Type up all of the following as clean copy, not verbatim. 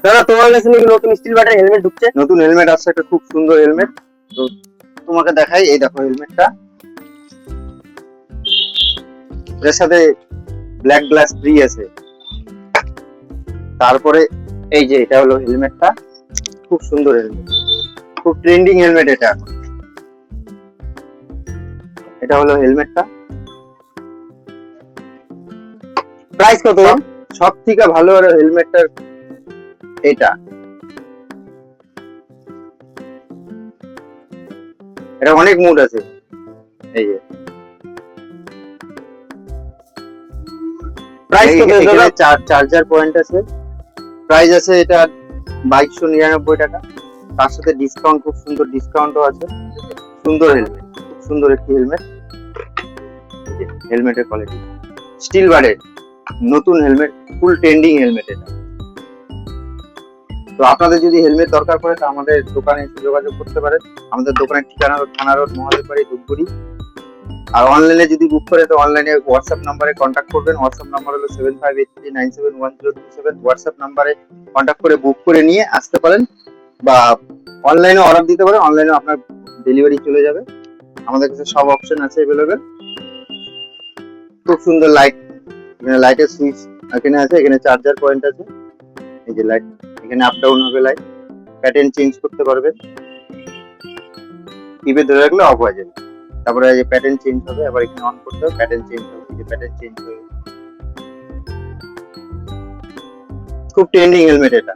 দাদা তোমার কাছে নাকি নতুন স্টিল বাটের হেলমেট ঢুকছে? নতুন হেলমেট আসছে, একটা খুব সুন্দর হেলমেট। তো তোমাকে দেখাই, এই দেখো হেলমেটটা, এর সাথে ব্ল্যাক গ্লাস ফ্রি আছে। তারপরে এই যে এটা হলো হেলমেটটা, খুব সুন্দর হেলমেট, খুব ট্রেন্ডিং হেলমেট এটা এখন। এটা হলো হেলমেটটা। প্রাইস কত? সব থেকে ভালো হেলমেটটার এটা। এটা অনেক মুড আছে। এই যে প্রাইস কত দাদা? চার্জার পয়েন্ট আছে। প্রাইস আছে এটা 2299 টাকা। তার সাথে ডিসকাউন্ট, খুব সুন্দর ডিসকাউন্টও আছে। সুন্দর হেলমেট, খুব সুন্দর একটি হেলমেট। হেলমেটের কোয়ালিটি স্টিল বারের নতুন হেলমেট, ফুল ট্রেন্ডিং হেলমেট এটা। তো আপনাদের যদি হেলমেট দরকার পড়ে তো আমাদের দোকানে এসে যোগাযোগ করতে পারেন। আমাদের দোকানের ঠিকানা হলো থানা রোড, মহাদেববাড়ি, ধূপগুড়ি। আর অনলাইনে যদি বুক করে তো অনলাইনে হোয়াটসঅ্যাপ নাম্বারে কন্ট্যাক্ট করবেন। হোয়াটসঅ্যাপ নাম্বার হলো 7583971027। হোয়াটসঅ্যাপ নাম্বারে কন্ট্যাক্ট করে বুক করে নিয়ে আসতে পারেন, বা অনলাইনে অর্ডার দিতে পারেন। অনলাইনে আপনার ডেলিভারি চলে যাবে। আমাদের কাছে সব অপশন আছে অ্যাভেলেবেল। খুব সুন্দর লাইট, এখানে লাইটের সুইচ এখানে আছে, এখানে চার্জার পয়েন্ট আছে। এই যে লাইট, এখানে আপ ডাউন হবে লাইট, প্যাটার্ন চেঞ্জ করতে পারবেন। টিপে ধরে রাখলে অফ হয়ে যাবে, তারপরে এই যে প্যাটার্ন চেঞ্জ হবে, আবার এখানে অন করতে হবে, প্যাটার্ন চেঞ্জ হবে। এই যে প্যাটার্ন চেঞ্জ হবে। খুব ট্রেন্ডিং হেলমেট এটা।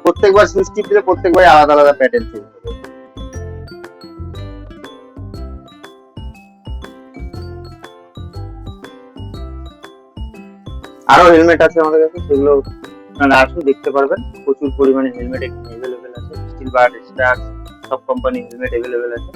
প্রত্যেকবার সুইচ টিপ দিলে প্রত্যেকবার আলাদা আলাদা প্যাটার্ন চেঞ্জ হবে। আরো হেলমেট আছে আমাদের কাছে, সেগুলো আপনারা আসুন দেখতে পারবেন। প্রচুর পরিমাণে হেলমেট এখানে অ্যাভেলেবেল আছে। স্টিল বার, স্টার, সব কোম্পানির হেলমেট অ্যাভেলেবেল আছে।